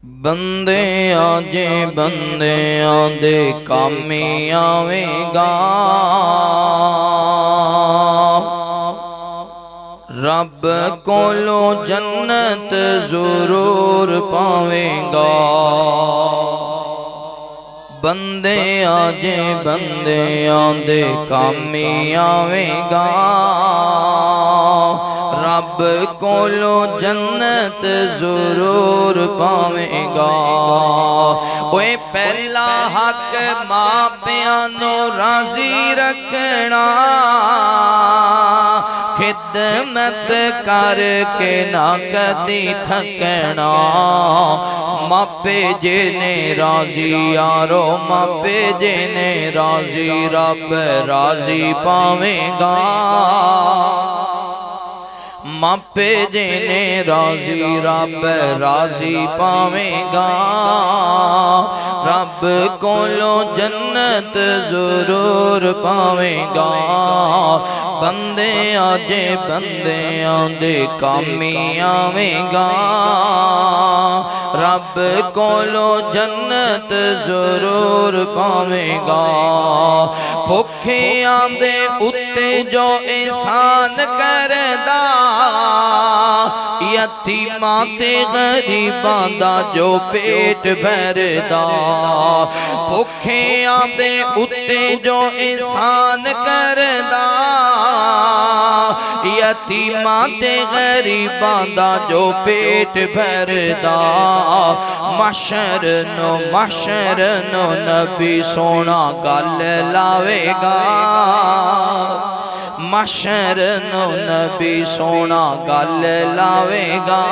بندے آجے بندے آدے کامی آویں گا رب کولو جنت ضرور پاویں گا بندے آجے بندے آدے کامی آویں گا رب کولو جنت ضرور پاویں گا اوے پہلا حق ماں پیانو راضی رکھنا خدمت کر کے نہ کدی تھکنا ماپے جینے راضی یارو ماپے جینے راضی رب راضی پاویں گا ماپے جینے راضی رب راضی پاویں گا رب کولو جنت ضرور پاویں گا بندے آجے بندے آدے کامی آویں گا رب کولو جنت ضرور پاویں گا بھوکے آندے اتے جو احسان کردہ یتیماں تے غریباں دا جو پیٹ بھردا بھوکے آندے اتے جو احسان کردا یتیماں تے غریباں دا جو پیٹ بھردا محشر نو نبی سونا گل لاوے گا محشر نو نبی سونا گل لاوے گا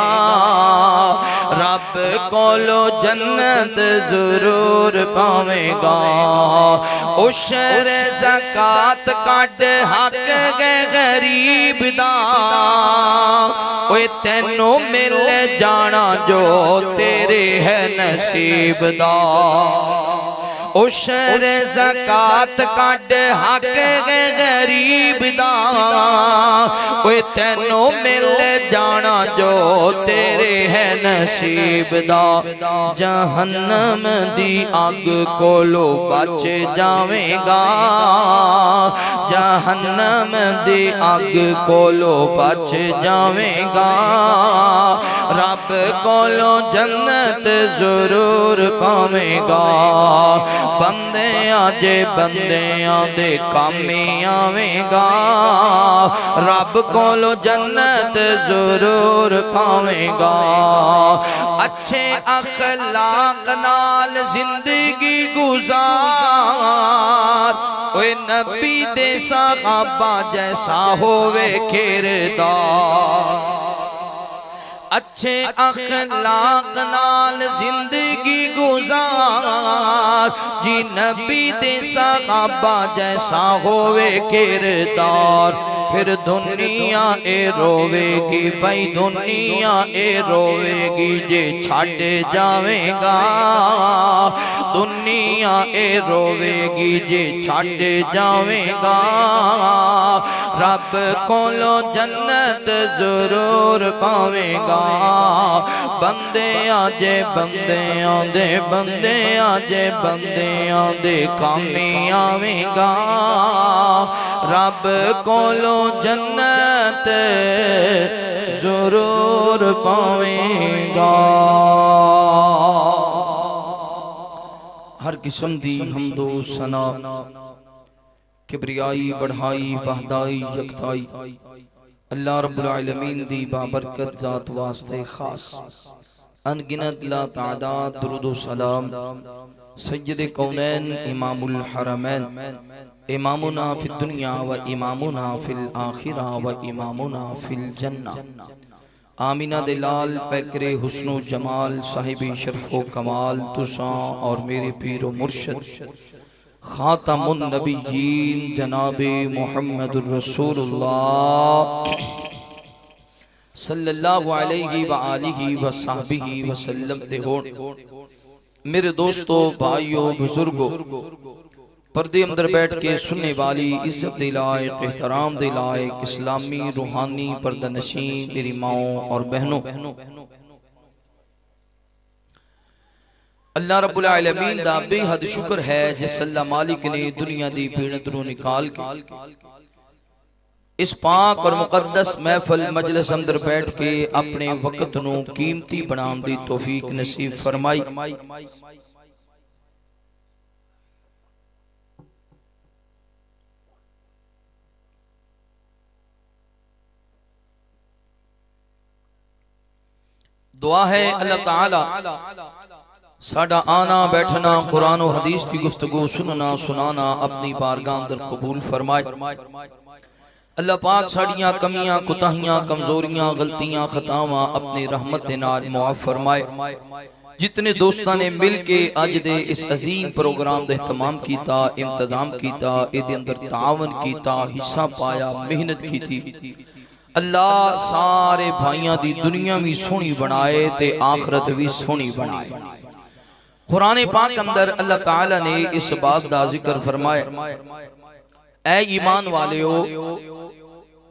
رب کولو جنت ضرور پاویں گا عشر زکاة کٹ حق گے غریب دا اوے تینوں مل جانا جو تیرے ہے نصیب دا عشر زکاة کٹ حق گے غریب دا اوے تینوں مل جانا جو تیرے ہے نصیب دا جہنم دی آگ کولو بچ جاویں گا جہنم دی آگ کولو بچ جاویں گا رب کولو جنت ضرور پاویں گا بندے آجے بندے آدے کامی آویں گا رب کولو جنت ضرور پاویں گا اچھے اخلاق نال زندگی گزار اوے نبی دے صحابہ جیسا ہووے کردار اچھے اخلاق نال زندگی گزار جی نبی دے صحابہ جیسا ہووے کردار پھر دنیا اے روے گی بھائی دنیا اے روے گی جے چھاٹ جاویں گا دنیا اے روے گی جے چھاٹ جاویں گا رب کولو جنت ضرور پاویں گا بندے آجے بندے آدے بندے آجے بندے آدے کامی آویں گا رب کولو جنت ضرور پاویں گا ہر قسم دی حمد و ثنا کبریائی بڑھائی وحدائی یکتائی اللہ رب العالمین دی بابرکت ذات واسطے خاص انگنت لا تعداد درود و سلام سید کونین امام الحرمین امامنا فی الدنیا و امامنا فی الآخرہ و امامنا فی الجنہ آمینہ دلال پیکر حسن و جمال صاحب شرف و کمال تساں اور میرے پیر و مرشد خاتم النبیین جناب محمد الرسول اللہ صلی اللہ علیہ وآلہ وصحبہ وسلم تے ہون میرے دوستو بھائیو بزرگو پردے اندر بیٹھ کے سننے والی عزت دے لائق احترام دے لائق اسلامی روحانی پردہ نشین میری ماؤں اور بہنوں اللہ رب العالمین دا بے حد شکر ہے جس اللہ مالک نے دنیا دی بھیڑ نکال کے اس پاک اور مقدس محفل مجلس اندر بیٹھ کے اپنے وقت نو قیمتی بنام دی توفیق نصیب فرمائی۔ دعا ہے اللہ تعالی ساڈا آنا بیٹھنا قرآن و حدیث کی گفتگو سننا سنانا اپنی بارگاہ اندر قبول فرمائے۔ اللہ پاک ساڑیاں کمیاں کتاہیاں کمزوریاں غلطیاں خطاواں اپنی رحمت نال معاف فرمائے۔ جتنے دوستاں نے مل کے آج دے اس عظیم پروگرام دے اہتمام کیتا، انتظام کیتا، ایدے اندر تعاون کیتا، حصہ پایا، محنت کیتی، اللہ سارے بھائیاں دی دنیا بھی سونی بنائے تے آخرت بھی سونی بنائے۔ قرآن پاک اندر اللہ تعالی نے اس بات دا ذکر فرمائے، اے ایمان والیو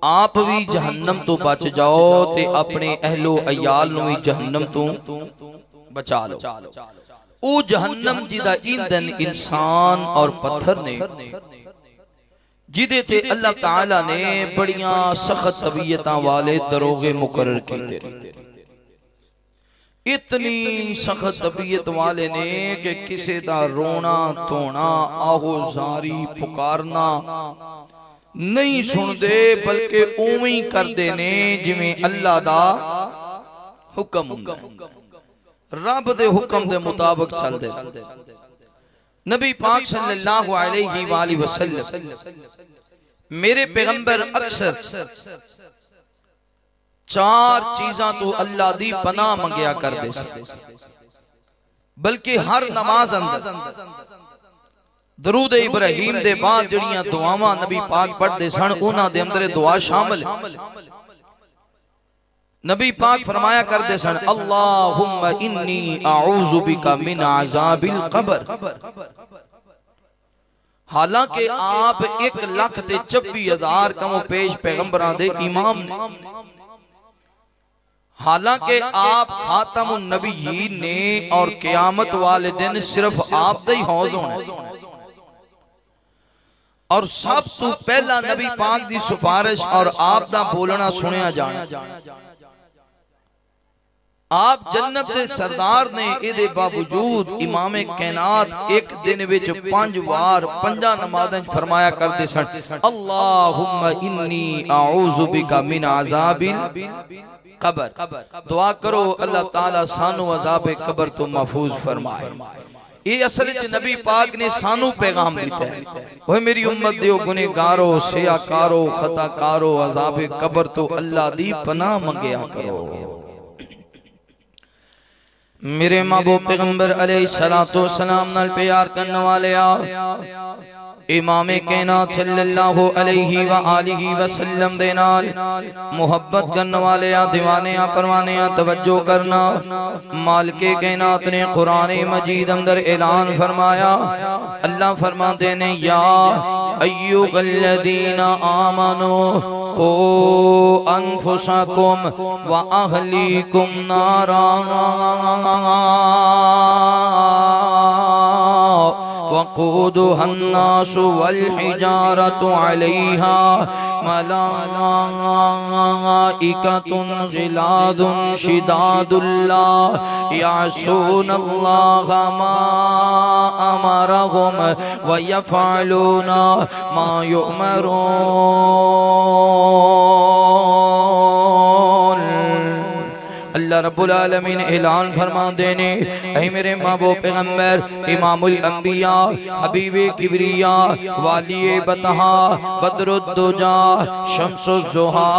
آپ بھی جہنم تو بچ جاؤ تے اپنے اہل و عیال نو بھی جہنم تو بچا لو۔ او جہنم جیدہ ایندن انسان اور پتھر نے جیدے تے اللہ تعالی نے بڑیاں سخت طبیعتاں والے دروغے مقرر کیتے، اتنی سخت طبیعت والے نے کہ کسے دا رونا تونا آہو زاری پکارنا نہیں سن دے بلکہ اومیں کر دینے جمیں اللہ دا حکم رب دے حکم دے مطابق چل دے۔ نبی پاک صلی اللہ علیہ وآلہ وسلم میرے پیغمبر اکثر چار چیزاں تو اللہ دی پناہ منگیا کر دے سکتے، بلکہ ہر نماز اندر درود ابراہیم دے بعد جڑیاں دعاواں نبی پاک پڑھ دے سن اونا دے اندر دعا شامل نبی پاک فرمایا کر دے سن اللہم انی اعوذ بکا من عذاب القبر۔ حالانکہ آپ 1,26,000 کم و پیش پیغمبران دے امام حالانکہ آپ خاتم النبیین نے اور قیامت والے دن صرف آپ دے حوض ہونے اور سب تو پہلا نبی پاک دی سفارش اور آپ دا بولنا سنیا جانا۔ آپ جنت دے سردار نے ایدے باوجود امام کائنات ایک دن وچ 5 بار 5 نمازیں فرمایا کرتے سن اللہم انی اعوذ بکا من عذاب قبر۔ دعا کرو اللہ تعالیٰ سانو عذاب قبر تو محفوظ فرمائے۔ یہ اصل نبی پاک نے سانو پیغام دیتا ہے، وہ میری امت دیو گنہگارو سیاکارو خطاکارو عذاب قبر تو اللہ دی پناہ منگیا کرو۔ میرے محبوب پیغمبر علیہ السلام نال پیار کرنے والے امام کائنات صلی اللہ علیہ وآلہ وسلم دے نال محبت کرنے والے دیوانے پروانے توجہ کرنا۔ مالک کائنات نے قرآن مجید اندر اعلان فرمایا، اللہ فرماتے نے یا ایھا الذین آمنوا قوا انفسکم واہلیکم نارا وقودها الناس والحجارة عليها ملائكة غلاظ شداد لا يعصون الله ما أمرهم ويفعلون ما يؤمرون۔ اللہ رب العالمین اعلان فرما دینے، اے میرے محبوب پیغمبر امام الانبیاء حبیب کبریاء والی بطحا بدر الدجا شمس الزہا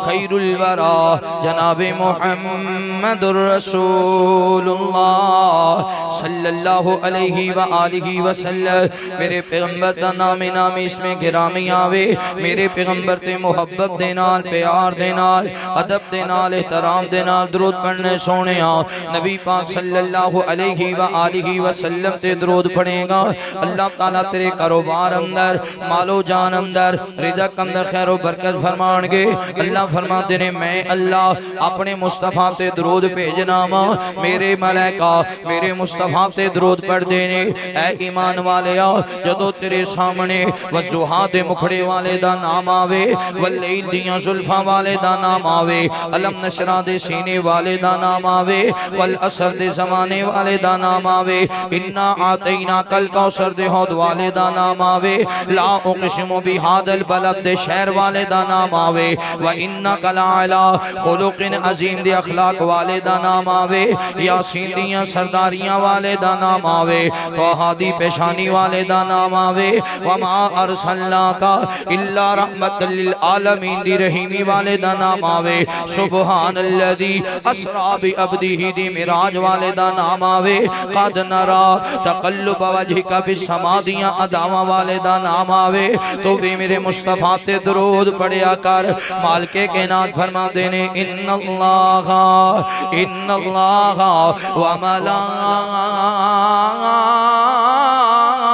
خیر الورا جناب محمد الرسول اللہ صلی اللہ علیہ وآلہ وسلم۔ میرے پیغمبر دا نام اس میں گرامی آوے، میرے پیغمبر تے محبت دینال پیار دینال ادب دینال احترام دینال درود پڑھنے سونیا نبی پاک صلی اللہ علیہ وآلہ وسلم تے درود پڑھے گا اللہ تعالیٰ تیرے کاروبار اندر مال و جان اندر رزق اندر خیر و برکت فرمان گے اللہ فرماتے نے میں اللہ اپنے مصطفیٰ تے درود بھیجنا ماں میرے ملائکہ میرے مصطفیٰ تے درود پڑھ دینے اے ایمان والے آ جدو تیرے سامنے وضحا دے مکھڑے والے دا نام آوے واللیل دیاں زلفاں والے دا نام آوے علم نشرہ دے سینے والے دا نام آوے والعصر دے زمانے والے دا نام آوے انا آتینا کل کوثر دے حوض والے دا نام آوے لا اقسم بہذا البلد دے شہر والے دا نام آوے وَإِنَّكَ لَعَلَىٰ خُلُقٍ عظیم دے اخلاق والے دا نام آوے یاسین دیاں سرداریاں والے دا نام آوے فہادی پیشانی والے دا نام آوے وَمَا أَرْسَلْنَاكَ إِلَّا رَحْمَةً لِلْعَالَمِينَ دی رحیمی والے دا نام آوے سبحان الذی اسرا بعبدہ دی معراج والے دا نام آوے قد نرا تقلب وجہک فی السماء دیاں اداواں والے دا نام آوے تو بھی میرے مصطفیٰ سے درود پڑھیا کر مالکے کے نات فرما دینے ان اللہ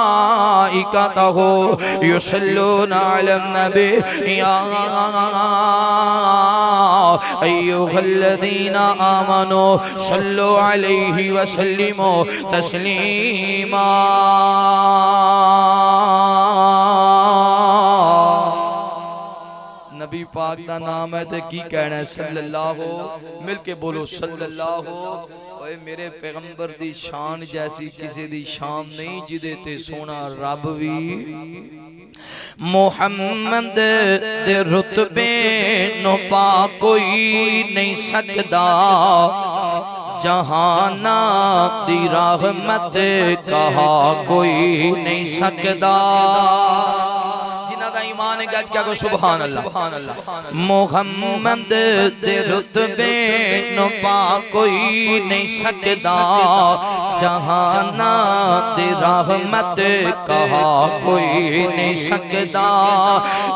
وملائکتہ یصلون علی النبی یا ایوہ الذین آمنوا صلو علیہ وسلموا تسلیما نبی پاک دا نام ہے تے کی کہنا ہے صلی اللہ ہو مل کے بولو صلی اللہ ہو اوے میرے پیغمبر دی شان جیسی کسی دی شان نہیں جدے تے سونا رب وی محمد دے رتبے نو پا کوئی نہیں سکدا جہانا دی رحمت کہا کوئی نہیں سکدا ایمان گد کیا کو سبحان اللہ محمد دے رتبے نو پا کوئی نہیں سکدا جہانا دے رحمت کہا کوئی نہیں سکدا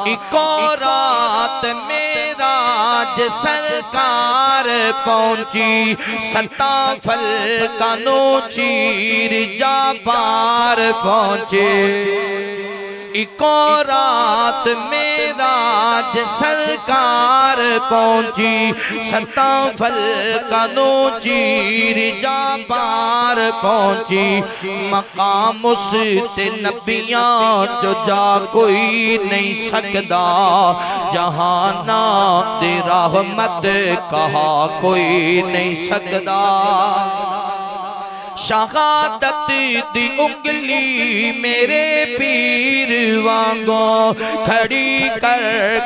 ایکو رات معراج سرکار پہنچی ستا فلکانو چیر جا پار پہنچے ایکو رات معراج سرکار پہنچی ستا فلکانو چیر جا پار پہنچی مقام اس تے نبیاں جو جا کوئی نہیں سکدا جہانا دے رحمت کہا کوئی نہیں سکدا شہادت دی انگلی میرے پیر وانگو کھڑی کر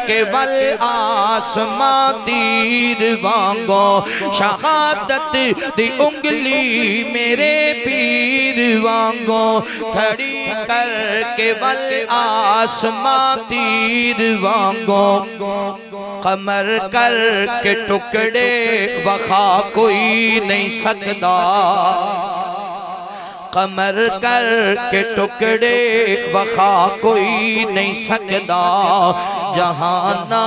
کے ول آسماں تیر وانگو شہادت دی انگلی میرے پیر وانگو کھڑی کر کے ول آسماں تیر وانگو قمر کر کے ٹکڑے وخا کوئی نہیں سکدا قمر کر کے ٹکڑے وخا کوئی نہیں سکدا جہانا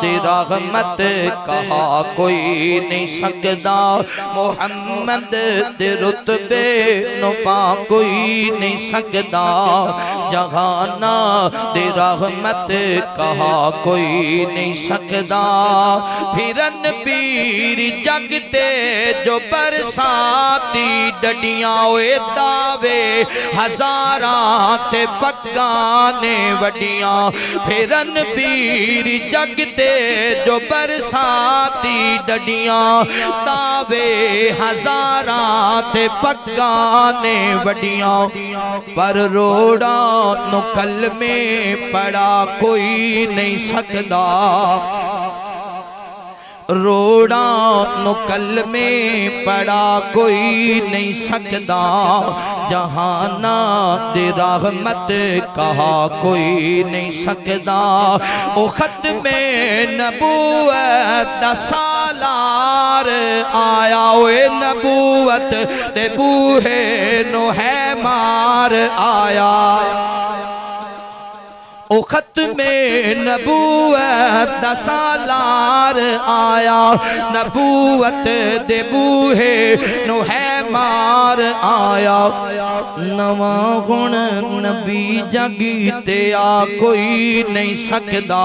دی رحمت کہا کوئی نہیں سکدا محمد دی رتبے نو پا کوئی نہیں سکدا جہانا دی رحمت کہا کوئی نہیں سکدا پھرن پیر جگتے جو برساتی ڈڈیاں ہوئے دعوے ہزارات پکانے وڈیاں پھرن پیر جگتے جو برساتی ڈڈیاں دعوے ہزارات پکانے وڈیاں پر روڑا نو کلمے پڑا کوئی نہیں سکدا روڑا نو کلمے پڑا کوئی نہیں سکدا جہانا دی رحمت کہا کوئی نہیں سکدا او ختم نبوت دا سالار آیا اوے نبوت دے بوہے نو ہے مار آیا او ختم نبوت دا سالار آیا نبوت دے بوہے نو ہے مار آیا نواں گن نبی جگی تے آ کوئی نہیں سکدا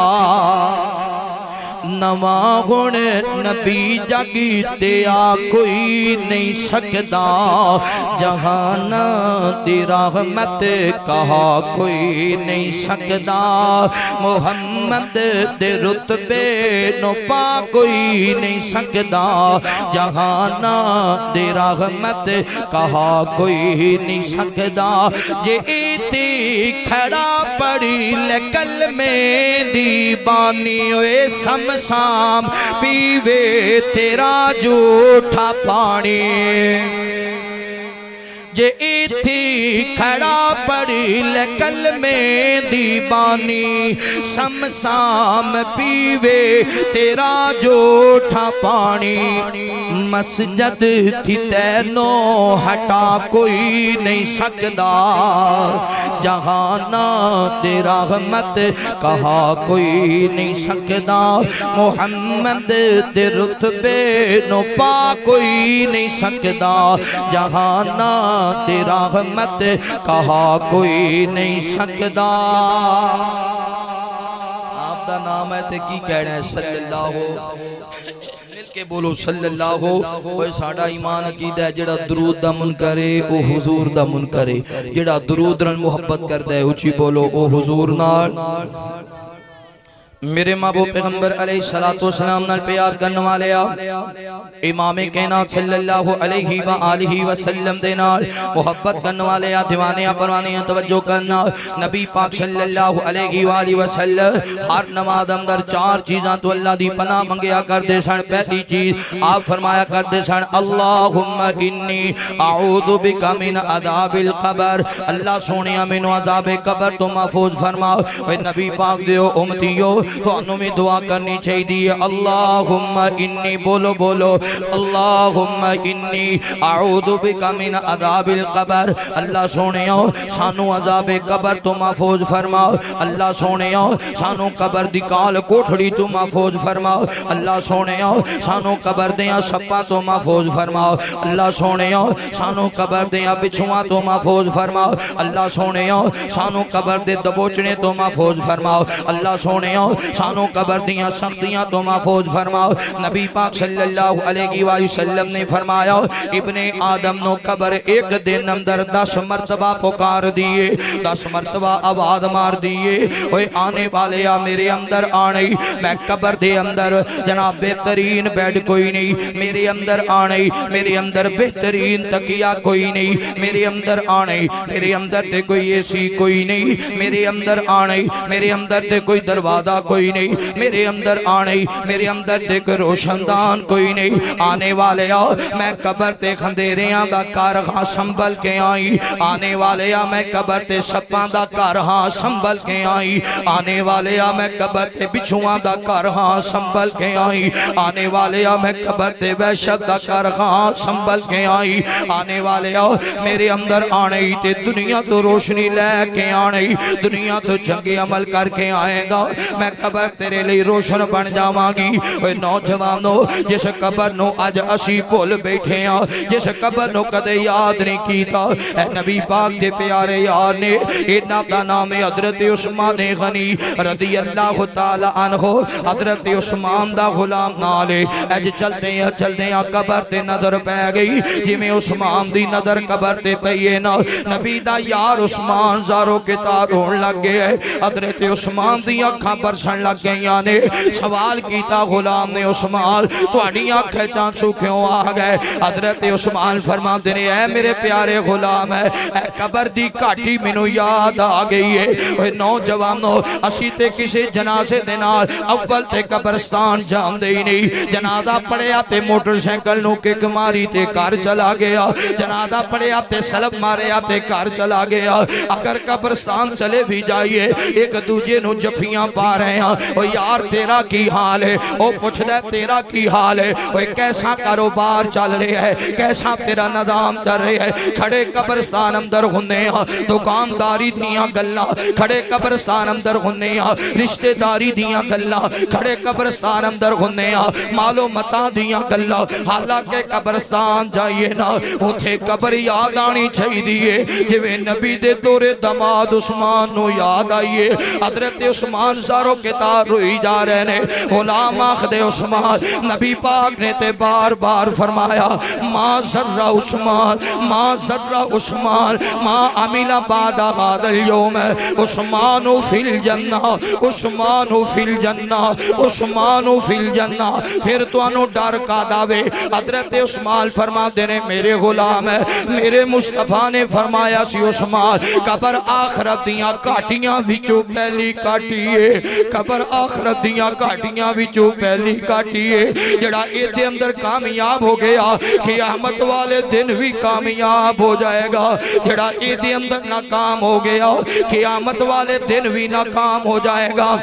نواں گن نبی جگی تے آ کوئی نہیں سکدا جہان دی رحمت کہا کوئی نہیں سکدا محمد دے رتبے نو پا کوئی نہیں سکدا جہان دی رحمت کہا کوئی نہیں سکدا جے ایتی کھڑا پڑی لکل میں دی بانی ہوئے سام پیوے تیرا جھوٹا پانی جے ایتھی کھڑا پڑی لکل میں دیبانی سام پیوے تیرا جھوٹا پانی مسجد تھی تینو ہٹا کوئی نہیں سکدا جہانا تیرا رحمت کہا کوئی نہیں سکدا محمد دے رتبے نو پا کوئی نہیں سکدا جہانا تیرا رحمت کہا کوئی نہیں سکدا آپ دا نام ہے تے کی کہنا ہے صلی اللہ ہو مل کے بولو صلی اللہ ہو کوئی ساڑا ایمان عقیدہ ہے جڑا درود دا من کرے او حضور دا من کرے جڑا درود رن محبت کر دے اچھی بولو او حضور نال میرے محبوب پیغمبر علیہ السلام نال پیار کرنے والے امام کائنات صلی اللہ علیہ وآلہ وسلم دے نال محبت کرنے والے دیوانے پروانے توجہ کرنا نبی پاک صلی اللہ علیہ وآلہ وسلم ہر نماز اندر چار چیزاں تو اللہ دی پناہ منگیا کر دے سن پہلی چیز آپ فرمایا کر دے سن اللہم انی اعوذ بک من عذاب القبر اللہ سونیا من عذاب قبر تو محفوظ فرماؤ اے نبی پاک دیو امتیو تو انہوں میں دعا کرنی چاہی دی اللہم انی بولو بولو اللہم انی اعوذ بک من عذاب القبر اللہ سونیو سانو عذاب قبر تو محفوظ فرماؤ اللہ سونیو سانو قبر دی کال کوٹھڑی تو محفوظ فرماؤ اللہ سونیو سانو قبر دیاں سپا تو محفوظ فرماؤ اللہ سونیو سانو قبر دیاں بچھواں تو محفوظ فرماؤ اللہ سونیو سانو قبر دے دبوچنے تو محفوظ فرماؤ اللہ سونیو سانو قبر دیاں سختیاں تو محفوظ فرماؤ نبی پاک صلی اللہ علیہ وسلم نے فرمایا ابن آدم نو قبر ایک دن اندر 10 مرتبہ پکار دیئے 10 مرتبہ آواز مار دیئے اوے آنے والے یا میرے اندر آنے میں قبر دے اندر جناب بہترین بیڈ کوئی نہیں میرے اندر آنے میرے اندر بہترین تکیہ کوئی نہیں میرے اندر آنے میرے اندر تے کوئی ایسی کوئی نہیں میرے اندر آنے میرے اندر تے کوئی دروازہ کوئی نہیں میرے اندر آنے میرے اندر تے کوئی روشندان کوئی نہیں آنے والے آؤ میں قبر تے خندیریاں دا کارہاں سنبھل کے آئی آنے والے آؤ میں قبر تے سپاں دا کارہاں سنبھل کے آئی آنے والے آؤ میں قبر تے بچھواں دا کارہاں سنبھل کے آئی آنے والے آؤ میں قبر تے وحشت دا کارہاں سنبھل کے آئی آنے والے آؤ میرے اندر آنے تے دنیا تو روشنی لے کے آنے دنیا تو چنگے عمل کر کے آئے گا میں قبر تیرے لئے روشن بن جاواں گی اے نوجوانو جس قبر نو آج اسی بھول بیٹھے ہیں جس قبر نو کدے یاد نہیں کیتا اے نبی پاک دے پیارے یار نے اینا دا نام حضرت عثمان غنی رضی اللہ تعالی عنہ حضرت عثمان دا غلام نالے اج چلتے ہیں قبر تے نظر پہ گئی جی میں عثمان دی نظر قبر تے پہیے نا نبی دا یار عثمان زاروں کے تار ہون لگ گئے حضرت عثمان دی اکھاں برسن لگ گئی نے سوال کیتا غلام نے عثمان تو اڈی آنکھیں چانسو کیوں آ گئے حضرت عثمان فرما دینے اے میرے پیارے غلام ہے اے قبر دی کاٹی منو یاد آ گئی ہے اے نوجوانو اسی تے کسی جنازے دینار اول تے قبرستان جام دے نہیں جنازہ پڑیا تے موٹر سینکل نو کک ماری تے کار چلا گیا جنازہ پڑیا تے سلب ماریا تے کار چلا گیا اگر قبرستان چلے بھی جائیے ایک دوجے نو جفیاں پا رہے رہے ہیں او یار تیرا کی حال ہے او پوچھ دے تیرا کی حال ہے او کیسا کاروبار چل رہے ہے کیسا تیرا نظام چل رہے ہے کھڑے قبرستان اندر ہونے ہیں دکانداری دیاں گلاں کھڑے قبرستان اندر ہونے ہیں رشتہ داری دیاں گلاں کھڑے قبرستان اندر ہونے ہیں مال و متا دیاں گلاں حالانکہ قبرستان جائیے نا اتھے قبر یاد آنی چاہیے جویں نبی دے دورے دماد عثمان نو یاد آئیے حضرت عثمان زارو کتار روئی جا رہے نے غلام آخد عثمان نبی پاک نے تے بار بار فرمایا ما ذرہ عثمان ما ذرہ عثمان ما عمل بعد هذا اليوم عثمان فی الجنہ عثمان فی الجنہ عثمان فی الجنہ پھر تو انو ڈر کا دعوے حضرت عثمان فرما دینے میرے غلام ہے میرے مصطفیٰ نے فرمایا سی عثمان قبر آخرت دیاں کاٹیاں بچو پہلی کاٹیے قبر آخرت دیاں کاٹیاں بچو پہلی کاٹیے جڑا ایتے اندر کامیاب ہو گیا قیامت والے دن بھی کامیاب ہو جائے گا جڑا ایتے اندر ناکام ہو گیا قیامت والے دن بھی ناکام ہو جائے گا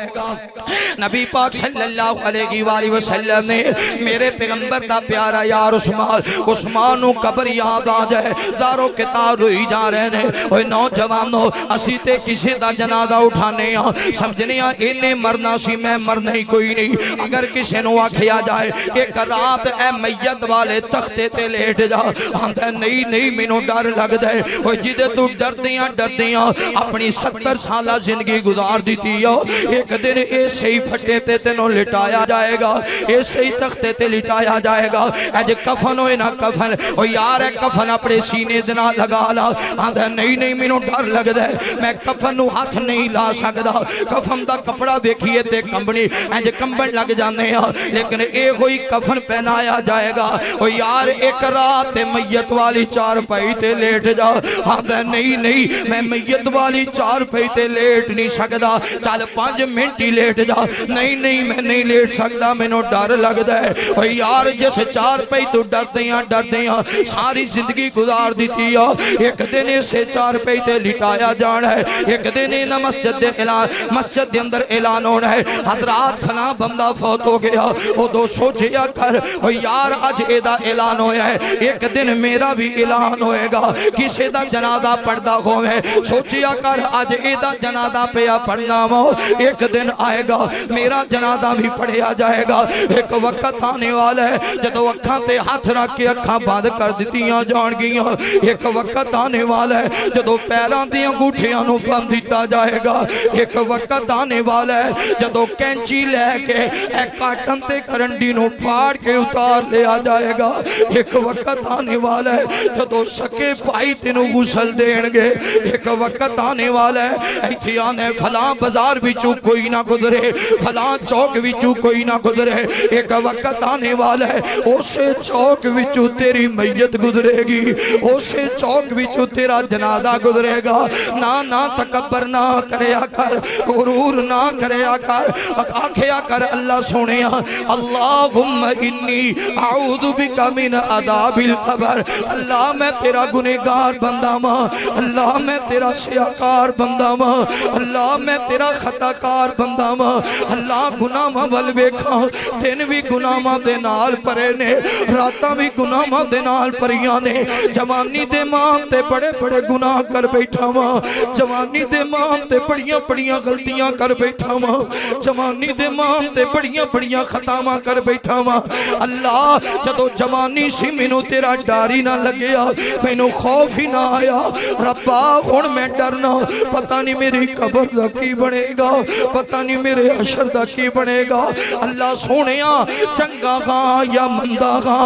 نبی پاک صلی اللہ علیہ وآلہ وسلم نے میرے پیغمبر دا پیارا یار عثمانو قبر یاد آ جائے دارو کتاب روئی جا رہے نے اوہ نوجوانو اسی تے کسی دا جنازہ اٹھانے ہیں سمجھنے ہیں انہیں مرنا سی میں مرنا ہی کوئی نہیں اگر کسی نو آکھیا جائے ایک رات اے میت والے تختے تے لیٹ جا ہم دے نہیں مینوں ڈر لگ دے اوہ جدے تو ڈر دیاں اپنی 70 سالہ زندگی گزار دیتی ہو ایک دن ایسے ہی پھٹے تے تینوں لٹایا جائے گا ایسے ہی تختے تے لٹایا جائے گا اج کفن ہوئے نہ کفن او یار ہے کفن اپنے سینے دنا لگا لا آدھا نہیں مینوں ڈر لگ دے میں کفن نو ہاتھ نہیں لا سکدا کفن دا کپڑا بیکھیے تے کمبنی اج کمبن لگ جانے ہیں لیکن ایک ہوئی کفن پہنایا جائے گا او یار ایک رات میت والی چار پائی تے لیٹ جا آدھا نہیں میں میت والی چار پائی تے لیٹ نہیں سکدا چل 5 منٹ ہی لیٹ جا نہیں میں نہیں لیٹ سکدا مینوں ڈر لگ دے او یار جس چار پائی تو ڈر دیاں ساری زندگی گزار دیتی ہو ایک دن اسے چار پائی تے لٹایا جانا ہے ایک دن انہا مسجد دے اندر اعلان ہونا ہے حضرات فلاں بندہ فوت ہو گیا وہ دو سوچیا کر او یار آج ایدہ اعلان ہویا ہے ایک دن میرا بھی اعلان ہوئے گا کسی دا جنازہ پڑھدا ہوئے سوچیا کر آج ایدہ جنازہ پیا پڑھنا ہو ایک دن آئے گا میرا جنازہ بھی پڑھیا جائے گا ایک وقت آنے والا ہے جدو اکھاں تے ہاتھ رکھ کے اکھاں بند کر دیتیاں جان گیاں ایک وقت آنے والا ہے جدو پیران دیاں گوٹھیاں نو بند دیتا جائے گا ایک وقت آنے والا ہے جدو کینچی لے کے ایک کاٹن تے کرنڈی نو پھاڑ کے اتار لیا جائے گا ایک وقت آنے والا ہے جدو سکے پائی تینو غسل دین گے ایک وقت آنے والا ہے ایتھی آنے فلاں بازار بچو کوئی نہ گزرے فلاں چوک بچو کوئی نہ گزرے ایک وقت آنے والا ہے اسے چوک بچو تیری میت گزرے گی اسے چوک بچو تیرا جنازہ گزرے گا نہ تکبر نہ کریا کر غرور نہ کریا کر آکھیا کر اللہ سنیا اللہم انی اعوذ بکا من عذاب القبر اللہ میں تیرا گنہگار بندہ ماں اللہ میں تیرا سیاکار بندہ ماں اللہ میں تیرا خطاکار بندہ ماں اللہ گناہ ماں بلوے کھاں دن بھی گناہ ماں دے نال پرے نے راتاں بھی گناہ ماں دے نال پریاں نے جوانی دے ماں تے بڑے گناہ کر بیٹھا ماں جوانی دے ماں تے بڑیاں غلطیاں کر بیٹھا ماں جوانی دے ماں تے بڑیاں خطاواں کر بیٹھا ماں اللہ جدو جوانی سی مینوں تیرا ڈاری نہ لگیا مینوں خوف ہی نہ آیا ربا ہن میں ڈرنا پتہ نہیں میری قبر دا کی بنے گا پتہ نہیں میرے حشر دا کی بنے گا اللہ سونیا چنگا گا یا مندہ گا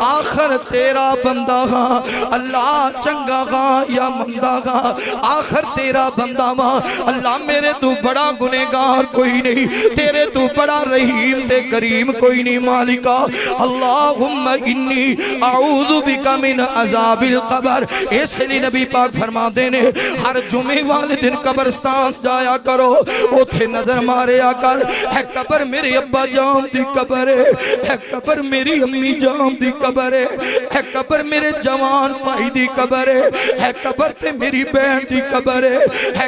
آخر تیرا بندہ گا اللہ چنگا گا یا مندہ گا آخر تیرا بندہ گا اللہ میرے تو بڑا گنہگار کوئی نہیں تیرے تو بڑا رحیم تے کریم کوئی نہیں مالکا اللہم انی اعوذ بکا من عذاب القبر اس لیے نبی پاک فرما دینے ہر جمعے والے دن قبرستان جایا کرو اتھے نظر مارے آکر ہے قبر میرے ابا جان دی قبر ہے قبر میری امی جان دی قبر ہے قبر میرے جوان پائی دی قبر ہے قبر تے میری بہن دی قبر ہے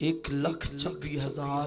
1,26,000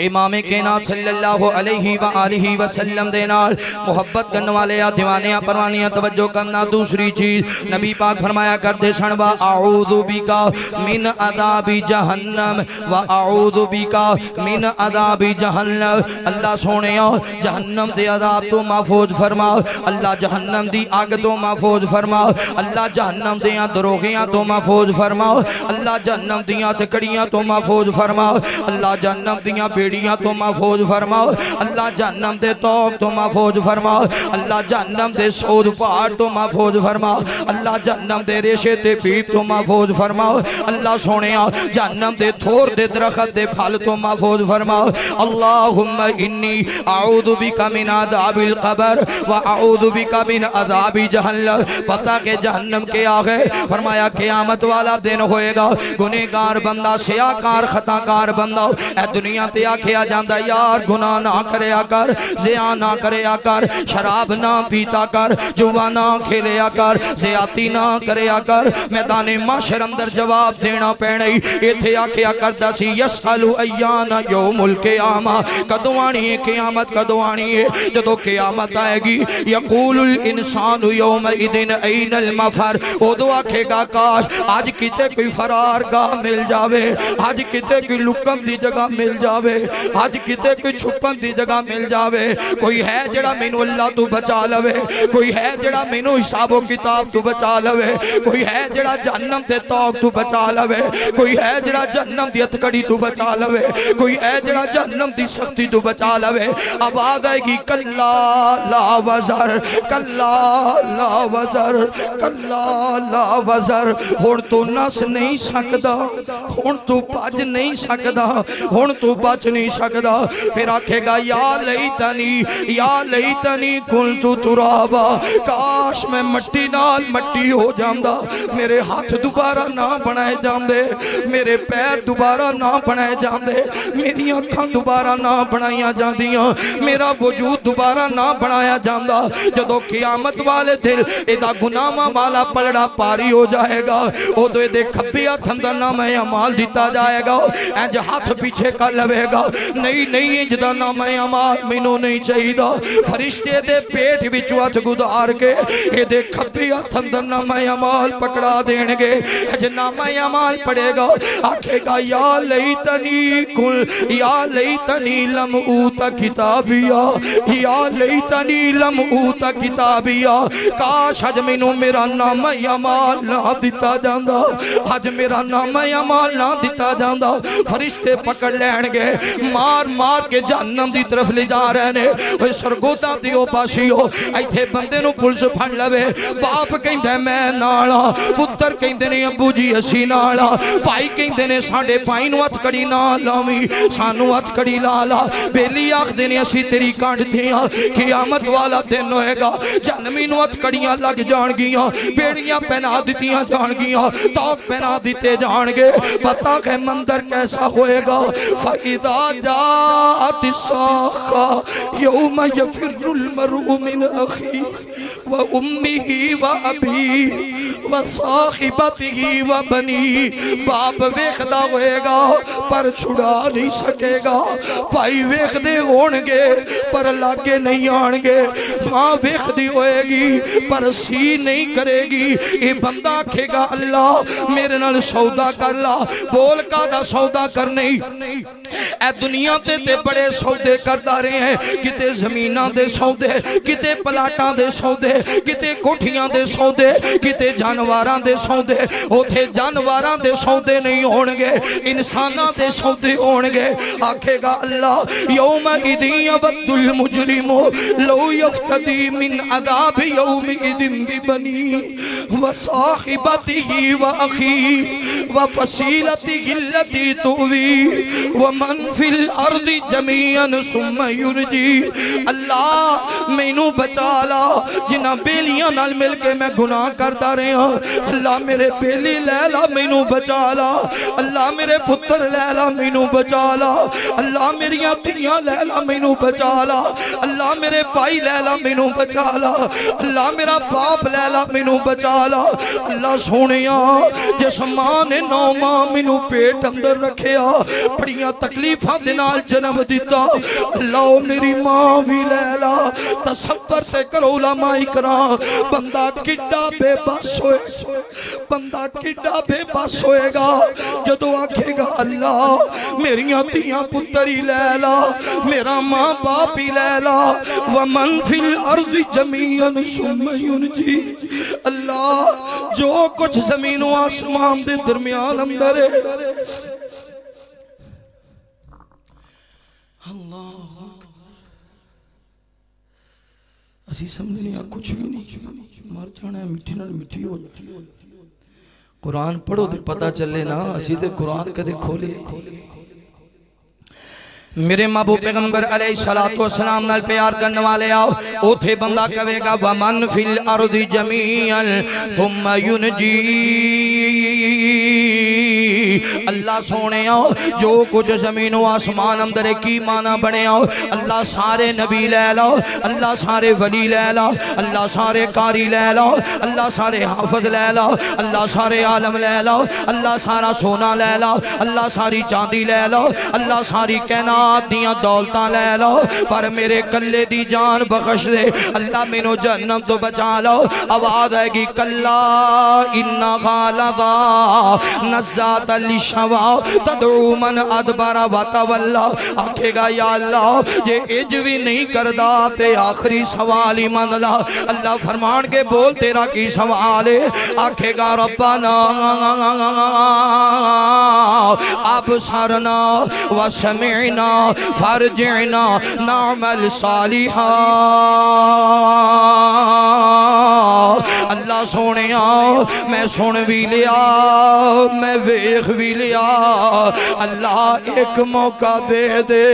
امام کائنات صلی اللہ علیہ وآلہ وسلم دے نال محبت کرنے والے دیوانیاں پروانیاں توجہ کرنا. دوسری چیز نبی پاک فرمایا کرتے سن وَأَعُوذُ بِكَ مِنْ عَذَابِ جَہنم وَأَعُوذُ بِكَ مِنْ عَذَابِ جَہنم. اللہ سونیا جہنم دے عذاب تو محفوظ فرما, اللہ جہنم دی آگ تو محفوظ فرما, اللہ جہنم دیاں دروغیاں تو محفوظ فرما, اللہ جہنم دیاں تکڑیاں تو محفوظ فرما, اللہ جہنم دیاں بیڑیاں تو محفوظ فرما, اللہ جہنم دے توق تو محفوظ فرما, اللہ جہنم دے سود پہاڑ تو محفوظ فرما, اللہ جہنم دے ریشے تے پیپ تو محفوظ فرما, اللہ سونیا جہنم دے تھور دے درخت دے پھل تو محفوظ فرما. اللہم انی اعوذ بک من عذاب القبر واعوذ بک من عذاب جہنم. پتہ کہ جہنم کے آگے فرمایا قیامت والا دن ہوئے گا, گنہگار بندہ سیاکار خطاکار بندہ اے دنیا تے آکھیا جاندہ یار گناہ نہ کریا کر, زیاں نہ کریا کر, شراب نہ پیتا کر, جوا نہ کھیلیا کر, زیادتی نہ کریا کر. میدان معاشر اندر جواب دینا پینے ایتھے آکھیا کردا سی یسألو ایان یوم القیامہ, کدوں آنی ہے قیامت, کدوں آنی ہے جدو قیامت آئے گی. یقول الانسان یومئذ این المفر, ادو آکھے گا کاش آج کتے کوئی فرار گاہ مل جاوے, آج کتے کوئی لکم دی جگہ مل جاوے, آج کتے کوئی چھپن دی جگہ مل جاوے. کوئی ہے جڑا مینو اللہ تو بچا لوے, کوئی ہے جڑا مینو حساب و کتاب تو بچا لوے, کوئی ہے جڑا جہنم دے توق تو بچا لوے, کوئی ہے جڑا جہنم دی اتکڑی تو بچا لوے, کوئی ہے جڑا جہنم دی سختی تو بچا لوے. آواز آئے گی کلا لا وزر, کلا لا وزر, کلا لا وزر. ہون تو نس نہیں سکدا, ہون تو بچ نہیں سکدا, ہون تو بچ نہیں سکدا. پھر آکھے گا یا لیتنی کنت ترابا, کاش میں مٹی نال مٹی ہو جاندہ, میرے ہاتھ دوبارہ نہ بنائے جاندے, میرے پیر دوبارہ نہ بنائے جاندے, میری آنکھاں دوبارہ نہ بنائیاں جاندیاں, میرا وجود دوبارہ نہ بنایا جاندہ. جدو قیامت والے دل ایدہ گناہاں والا پلڑا پاری ہو جائے گا, او دو ایدے کھبی ہاتھ اندر نام اعمال دیتا جائے گا, اینج ہاتھ پیچھے کر لوے گا, نہیں انجدہ نام اعمال مینوں نہیں چاہی دا. فرشتے دے پیٹ بچوات گدار کے ایدے کھبی ہاتھ اندر نام اعمال پکڑا دینگے, اینج نام اعمال پڑے گا, آکھے گا یا لیتنی لم اوتا کتابیا, یا لیتنی لم اوتا کتابیا. کاش آج مینوں میرا نام اعمال نہ دیتا جاندہ, آج میرا نام اعمال نہ دیتا جاندہ. فرشتے پکڑ لین گے, مار کے جہنم دی طرف لے جا رہے نے. وہ سرگوتا دیو پاشی ہو ایتھے بندے نو پلس پھڑ لوے, باپ کہندے میں نالا, پتر کہندے نے ابو جی اسی نالا, بھائی کہندے نے ساڈے بھائی نو ہتھ کڑی نہ لاویں, سانو ہتھ کڑی لالا, بیلی آکھدے نے اسی تیری کانڈ دیاں. قیامت والا دن ہوئے گا, جہنمی نو ہتھ کڑیاں لگ جان گیاں, بیڑیاں پہنا دیتیاں جان گیاں, توق پہنا دیتے جان گے. پتہ کہ مندر کیسا ہوئے گا. فَإِذَا جَاءَتِ السَّاخَّةُ يَوْمَ يَفِرُّ الْمَرْءُ مِنْ أَخِيهِ وَأُمِّهِ وَأَبِيهِ وَصَاحِبَتِهِ وَبَنِيهِ. باپ ویکھدا ہوئے گا پر چھڑا نہیں سکے گا, بھائی ویکھدے ہون گے پر لاگے نہیں آن گے, ماں ویکھدی ہوئے گی پر سی نہیں کرے گی. اے بندہ کہے گا اللہ میرے نال سودا کر لا, بول کا دا سودا کر نہیں. اے دنیا تے بڑے سودے کردہ رہے ہیں, کتے زمیناں دے سودے, کتے پلاٹاں دے سودے, کتے کوٹھیاں دے سودے, کتے جانواراں دے سودے. اوتھے جانواراں دے سودے نہیں ہونگے, انساناں دے سودے ہونگے. آکھے گا اللہ یومئذ یود المجرم لو یفتدی من عذاب یومئذ ببنیہ وصاحبتہ واخیہ وفصیلتہ التی تؤویہ ومن فی الارض جمیعا ثم ینجی. اللہ مینوں بچا لا, جنہ بیلیاں نال مل کے میں گناہ کرتا رہے ہوں. اللہ میرے بیلی لیلا مینوں بچا لا, اللہ میرے پتر لیلا مینوں بچا لا, اللہ میری تیاں لیلا مینوں بچا لا, اللہ اللہ میرے بھائی لیلا مینوں بچا لا، اللہ میرا باپ لیلا مینوں بچا لا۔ اللہ سونیا جس ماں نے 9 ماہ مینوں پیٹ اندر رکھیا، بڑیاں تکلیفاں دے نال جنم دیتا، اللہ میری ماں بھی لیلا۔ تصور تے کرو علماء اکرام، بندہ کڈا بے بس ہوئے، بندہ کڈا بے بس ہوئے گا جدو آکھے گا اللہ میریاں تیاں پتری لیلا، میرا ماں باپی لیلا، ومن فی الارض جمیعا ثم ینجی۔ اللہ جو کچھ زمین و آسمان دے درمیان اندر ہے، اللہ اسی سمجھنے کچھ بھی نہیں، مر جانا ہے، مٹھی نال مٹھی ہو جائے۔ قرآن پڑھو تو پتہ چلے نا، اسی تے قرآن کدے کھولے۔ میرے محبوب پیغمبر علیہ السلام نال پیار کرنے والے آؤ، اوتھے بندہ کہے گا وَمَن فِي الْأَرْضِ جَمِيعًا ثُمَّ يُنْجِي۔ اللہ سونے آؤ جو کچھ زمین و آسمان اندر کی معنی بنے آؤ، اللہ سارے نبی لے لو، اللہ سارے ولی لے لو، اللہ سارے قاری لے لو، اللہ سارے حافظ لے لو، اللہ سارے عالم لے لو، اللہ سارا سونا لے لو، اللہ ساری چاندی لے لو، اللہ ساری کائنات دیاں دولتاں لے لو، پر میرے کلے دی جان بخش دے، اللہ مینوں جہنم تو بچا لو۔ آواز آئے گی کلا انہا لظا نزات للشوا تدعو من ادبر وتولا۔ آکھے گا یا اللہ یہ اج بھی نہیں کردہ تے آخری سوال ہی من لا۔ اللہ فرمان کے بول تیرا کی سوال ہے؟ آکھے گا ربنا ابصرنا وسمعنا فرجعنا نعمل صالحا۔ اللہ سونیا میں سن بھی لیا، میں ویخ بھی لیا، اللہ ایک موقع دے دے،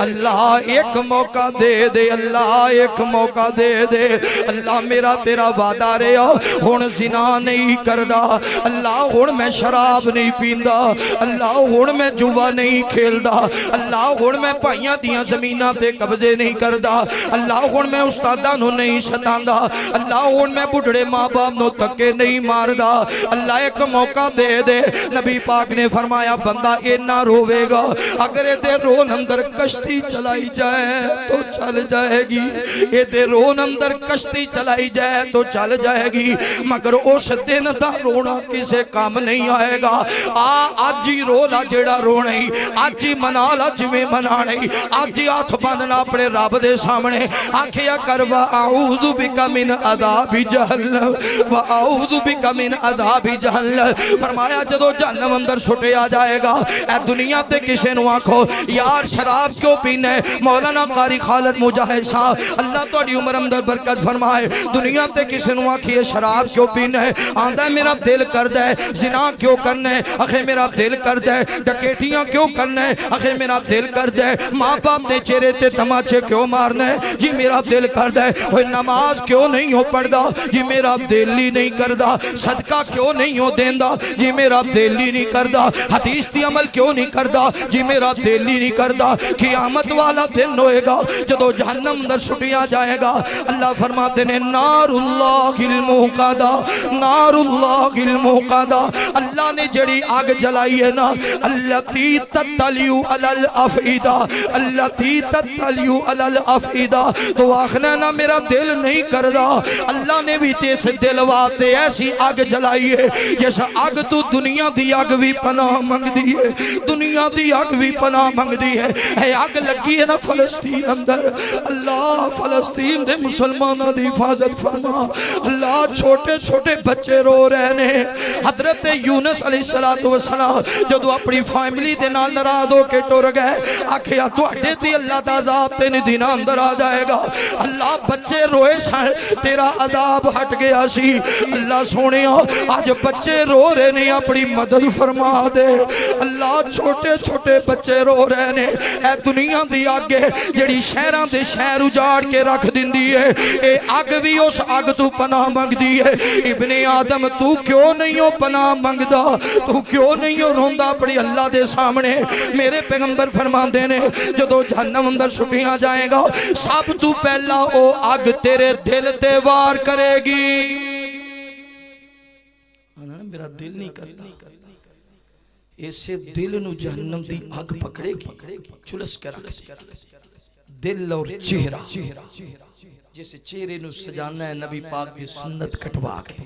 اللہ ایک موقع دے دے، اللہ ایک موقع دے دے۔ اللہ میرا تیرا وعدہ رہا ہن زنا نہیں کردا، اللہ ہن میں شراب نہیں پیندا، اللہ ہن میں جوا نہیں کھیلدا، اللہ ہن میں پائیاں دیاں زمیناں تے قبضے نہیں کردا، اللہ ہن میں استاداں نو نہیں ستاندا، اللہ ہن میں بڑھڑے ماں باپ نو تکے نہیں ماردا۔ اللہ ایک موقع دے دے۔ نبی پاک نے فرمایا بندہ اے نہ روے گا، اگر اے دے رون اندر کشتی چلائی جائے تو چل جائے گی، اے دے رون اندر کشتی چلائی جائے تو چل جائے گی، مگر اس دن دا رونا کسے کام نہیں آئے گا۔ آج ہی رو لا جیڑا رونا ہی، آج ہی منا لا جویں منانا ہی، آج ہی ہاتھ بندنا اپنے رب دے سامنے، آکھیا کر وَأَعُوذُ بِكَ مِنْ عَذَابِ جَهَنَّمَ وَأَعُوذُ بِكَ مِنْ عَذَابِ جَهَنَّمَ۔ فرمایا جدو جہنم اندر چھٹے آ جائے گا، اے دنیا تے کسے نو آنکھو یار شراب کیوں پینے؟ مولانا قاری خالد مجاہد صاحب اللہ تو اڈی عمر اندر برکت فرمائے، دنیا تے کسے نو آنکھیے شراب کیوں پینے؟ آندہ میرا دل کر دے زنا کیوں کرنے؟ اخے میرا دل کر دے ڈکیٹیاں کیوں کرنے؟ اخے میرا دل کر دے ماں باپ نے چہرے تے تماچے کیوں مارنے؟ جی میرا دل کر دے وہ نماز کیوں نہیں ہو پڑھدا؟ جی میرا دل ہی نہیں کردا۔ صدقہ کیوں نہیں ہو دیندا؟ جی میرا دل ہی نہیں کردا۔ حدیث دی عمل کیوں نہیں کردا؟ جی میرا دل ہی نہیں کردا۔ قیامت والا دن ہوئے گا جدو جہنم اندر چھٹیا جائے گا، اللہ فرماتے ہیں نار اللہ الموقدہ، نار اللہ الموقدہ، اللہ نے جڑی آگ جلائی ہے نا، التی تطلیع علی الافئدہ، التی تطلیع علی الافئدہ، تو آخنا نا میرا دل نہیں کردا۔ اللہ نے بھی تیس دل واتے ایسی آگ جلائی ہے جیسا آگ تو دنیا دی آگ بھی پناہ منگ دی ہے، دنیا دی آگ بھی پناہ منگ دی ہے۔ اے آگ لگی ہے نا فلسطین اندر، اللہ فلسطین دے مسلمانہ دی حفاظت فرما، اللہ چھوٹے چھوٹے بچے رو رہنے۔ حضرت یونس علیہ السلام جدو اپنی فیملی دے نال ناراض ہو کے ٹر گئے، آکھیا تو اٹھے تھی اللہ دا عذاب تین دن اندر آ جائے گا۔ اللہ بچے روئے سائے تیرا عذاب ہٹ گیا سی۔ اللہ سونے آج بچے رو رہے نہیں، اپنی مدد فرما دے، اللہ چھوٹے چھوٹے بچے رو رہے نے اے دنیا دی اگ جڑی شہراں دے شہر اجاڑ کے رکھ دیندی ہے اے اگ بھی اس اگ تو پناہ منگدی ہے ابن آدم تو کیوں نہیں ہو پناہ منگدا تو کیوں نہیں ہو روندا اپنی اللہ دے سامنے میرے پیغمبر فرماندے نے جدوں جہنم اندر سٹیاں جائے گا سب تو پہلا او اگ تیرے دل تے وار کرے گی میرا دل نہیں کرتا ایسے دل نو جہنم دی اگ پکڑے گی چلس کے رکھ دل اور چہرہ جیسے چہرے نو سجانا ہے نبی پاک دی سنت کٹوا کے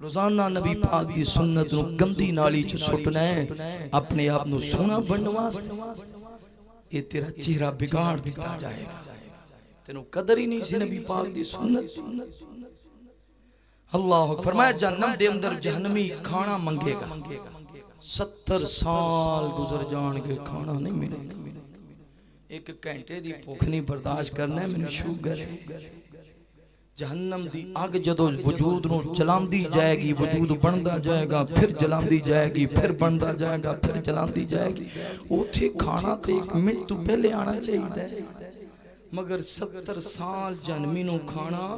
روزانہ نبی پاک دی سنت نو گندی نالی چ سٹنا ہے اپنے آپ نو سونا بننے واسطے یہ تیرا چہرہ بگاڑ دیتا جائے گا تینوں قدر ہی نہیں سی نبی پاک دی سنت اللہ فرمایا جہنم دے اندر جہنمی کھانا منگے گا 70 سال گزر جان کے کھانا نہیں ملے گا ایک گھنٹے دی بھوک نہیں برداشت کرنا ہے میں شوگر ہے جہنم دی آگ جدو وجود نو چلاندی جائے گی وجود بندا جائے گا پھر جلاندی جائے گی پھر بندا جائے گا پھر جلاندی جائے گی اوتھے کھانا تے 1 منٹ تو پہلے آنا چاہیے مگر 70 سال جہنمی نو کھانا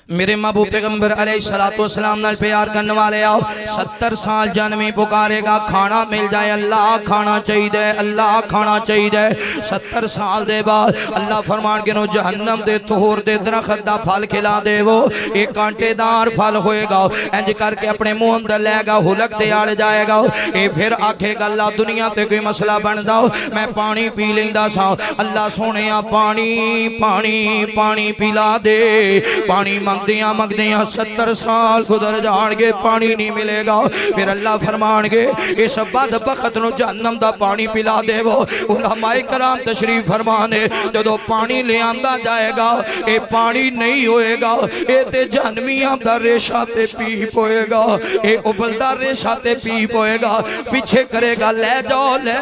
میرے محبوب پیغمبر علیہ السلام نال پیار کرنے والے آؤ 70 سال جہنمی پکارے گا کھانا مل جائے اللہ کھانا چاہیے اللہ کھانا چاہیے 70 سال دے بعد اللہ فرمان کے نو جہنم دے طہور دے درخت دا پھل کھلا دے وہ ایک کانٹے دار پھل ہوئے گا انج کر کے اپنے منہ اندر لے گا ہلک تے آڑ جائے گا اے پھر آکھے گا اللہ دنیا تے کوئی مسئلہ بن داؤ میں پانی پی لیندا سا اللہ سونیا پانی پانی پانی پلا دے پانی مگدیاں 70 سال گزر جان گے پانی نہیں ملے گا پھر اللہ فرمان گے اس بدبخت نو جہنم دا پانی پلا دے وہ علماء کرام تشریف فرمانے جدو پانی لے آندا جائے گا اے پانی نہیں ہوئے گا اے تے جہنمیاں دا ریشہ تے پیپ ہوئے گا اے ابلدہ ریشہ تے پیپ ہوئے گا پیچھے کرے گا لے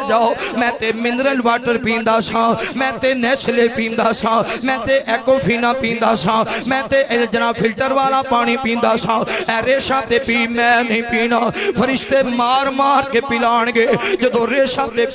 جاؤ میں تے منرل واٹر پیندا سا میں تے نیسلے پیندا سا میں تے ایکوفینا پیندا سا میں تے جناب فلٹر والا پانی پیندا سا اے ریشہ تے پی میں نہیں پینا فرشتے مار مار کے پلان گے جدو ریشہ تے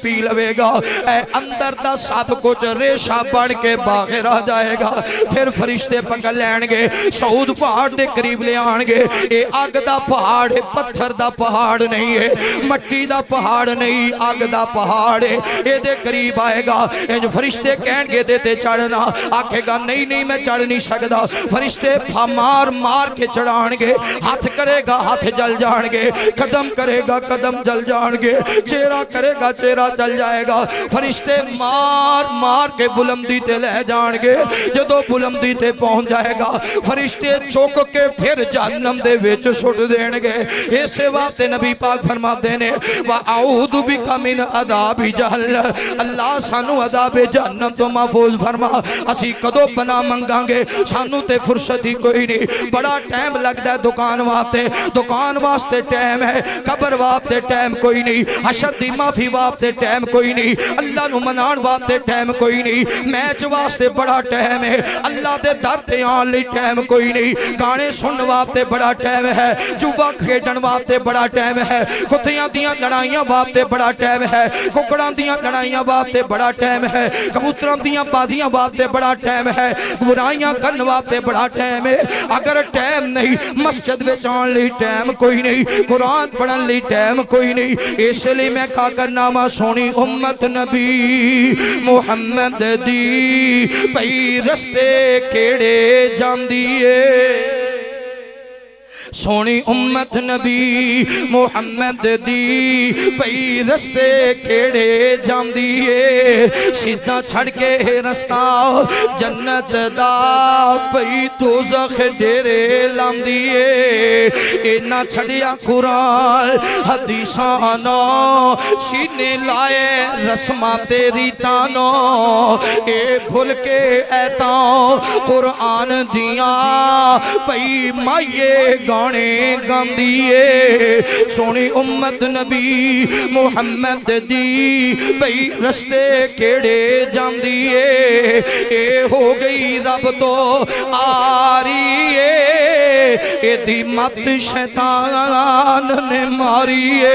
پی لوے گا اے اندر دا سب کچھ ریشہ بڑھ کے باہر آ جائے گا پھر فرشتے پکڑ لین گے سعود پہاڑ دے قریب لے آن گے اے آگ دا پہاڑ ہے پتھر دا پہاڑ نہیں ہے مٹی دا پہاڑ نہیں آگ دا پہاڑ ہے اے دے قریب آئے گا اے جو فرشتے کہن گے دیتے چڑھنا آکھے گا نہیں میں چڑھ نہیں سکدا فرشتے مار کے چڑھان گے ہاتھ کرے گا ہاتھ جل جان گے قدم کرے گا قدم جل جان گے چہرہ کرے گا چہرہ جل جائے گا فرشتے مار کے بلندی تے لے جان گے جدو بلندی تے پہنچ جائے گا فرشتے چوک کے پھر جہنم دے وچ سٹ دین گے اسے واسطے نبی پاک فرما دینے وَأَعُوذُ بِكَ مِنْ عَذَابِ جَهَنَّمَ اللہ سانو عذاب جہنم تو محفوظ فرما اسی کدو بنا منگاں گے سانو تے فرصت ہی کوئی نہیں بڑا ٹائم لگتا ہے دکان واسطے ٹائم ہے قبر واسطے ٹائم کوئی نہیں حشر دی معافی واسطے ٹائم کوئی نہیں اللہ نو منان واسطے ٹائم کوئی نہیں میچ واسطے بڑا ٹائم ہے اللہ دے در تے آن لئی ٹائم کوئی نہیں گانے سن واسطے بڑا ٹائم ہے جوبا کھیڈن واسطے بڑا ٹائم ہے کتیاں دیاں لڑائیاں واسطے بڑا ٹائم ہے ککڑاں دیاں لڑائیاں واسطے بڑا ٹائم ہے کبوتراں دیاں بازیاں واسطے بڑا ٹائم ہے برائیاں کرن واسطے بڑا ٹائم ہے اگر ٹائم نہیں مسجد وچ آن لئی ٹائم کوئی نہیں قرآن پڑھن لئی ٹائم کوئی نہیں اس لیے میں کہا کرنا ما سونی امت نبی محمد دی پئی رستے کیڑے جاندی ہے سونی امت نبی محمد دی پئی رستے کیڑے جاندی ہے سیدھا چھڑ کے رستہ جنت دا پئی دوزخ ڈیرے لاندی ہے اینا چھڑیا قرآن حدیثانو سینے لائے رسمہ تیری تانو اے بھول کے ایتاں قرآن دیاں پئی مائیے گانے گاندیے سونی امت نبی محمد دی بھئی رستے کیڑے جاندیے اے ہو گئی رب تو آریے ایدی مت شیطان نے ماریے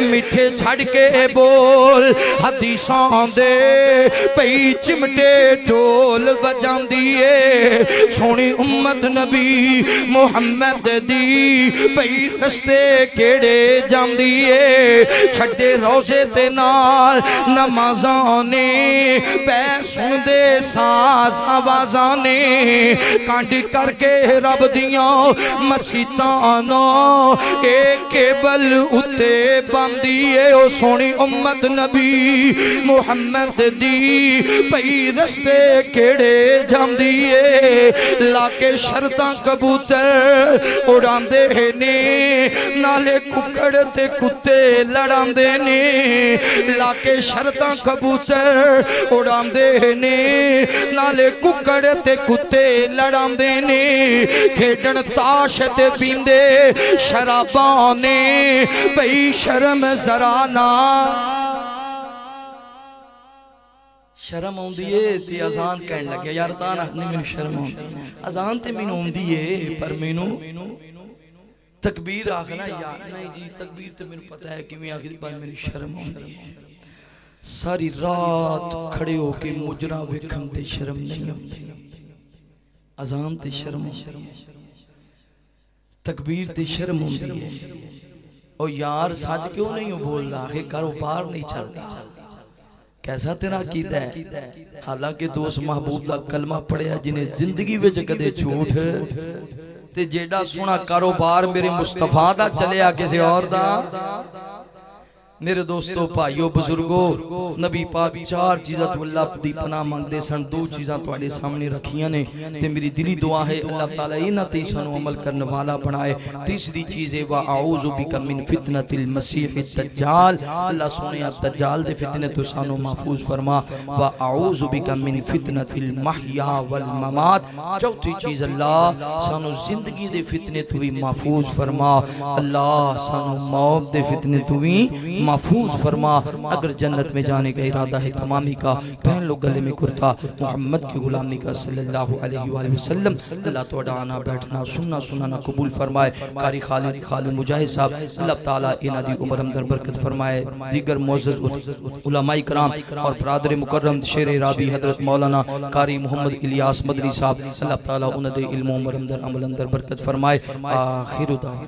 میٹھے چھڑ کے بول حدیثاں دے پئی چمٹے ڈھول بجان دیے سونی امت نبی محمد دی پئی رستے کیڑے جان دیے چھڑے روزے تے نال نمازانے پیسوں دے ساز آوازانے کانڈی کر کے رب دیاں مسیطانو ایک کیبل اتے باندیے او سونی امت نبی محمد دی پئی رستے کیڑے جان دیے لاکے شرطاں کبوتر اڑان دے نے نالے ککڑ تے کتے لڑان دے نے لاکے شرطاں کبوتر اڑان دے نے نالے ککڑ تے کتے لڑان دے نے کھیڑن تاش تے پیندے شرابانے پئی شرم زرانا شرم ہوں دیئے تی ازان کہن لگے یار ازان اپنی میں شرم ہوں دیئے ازان تے میں ہوں دیئے پر میں تکبیر آخنا یا نہیں جی تکبیر تے میں پتہ ہے کہ میں آخری پر میں شرم ہوں دیئے ساری رات کھڑے ہو کے مجرہ وکھم تے شرم نہیں ہوں دیئے ازان تے شرم ہوں تکبیر تے شرم ہوں دیئے او یار ساج کیوں نہیں بول رہا کہ کاروبار نہیں چل رہا کیسا تیرا عقیدہ ہے حالانکہ تو اس محبوب دا کلمہ پڑھیا جنہیں زندگی وچ کدے جھوٹ تے جیڑا سونا کاروبار میرے مصطفیٰ دا چلے آ کسی اور دا میرے دوستو بھائیو بزرگو نبی پاک چار چیزاں تو اللہ دی پناہ مانگ دے سن دو چیزاں تو آلے سامنے رکھیاں نے تے میری دلی دعا ہے اللہ تعالیٰ اینا تیسانو عمل کرنے والا بنائے تیسری چیز ہے وَأَعُوذُ بِكَ مِن فِتْنَةِ الْمَسِيحِ الدَّجَّالِ اللہ سونے الدجال دے فتنے تو سانو محفوظ فرما وَأَعُوذُ بِكَ مِن فِتْنَةِ الْمَحْيَا وَالْمَمَاتِ چوتھی چیز اللہ سانو زندگی دے فتنے تو بھی محفوظ فرما اللہ سانو موت دے فتنے تو بھی محفوظ فرما اگر جنت میں جانے کا ارادہ ہے تمامی کا پہن لو گلے میں کرتا محمد کی غلامی کا صلی اللہ علیہ وآلہ وسلم اللہ تو اڈانا بیٹھنا سننا سنانا قبول فرمائے قاری خالد مجاہد صاحب اللہ تعالیٰ انہ دی عمر اندر برکت فرمائے دیگر معزز علماء کرام اور برادر مکرم شیر رابی حضرت مولانا قاری محمد الیاس مدنی صاحب اللہ تعالیٰ انہ دے علم عمر اندر عمل اندر برکت فرمائے آخر دعوان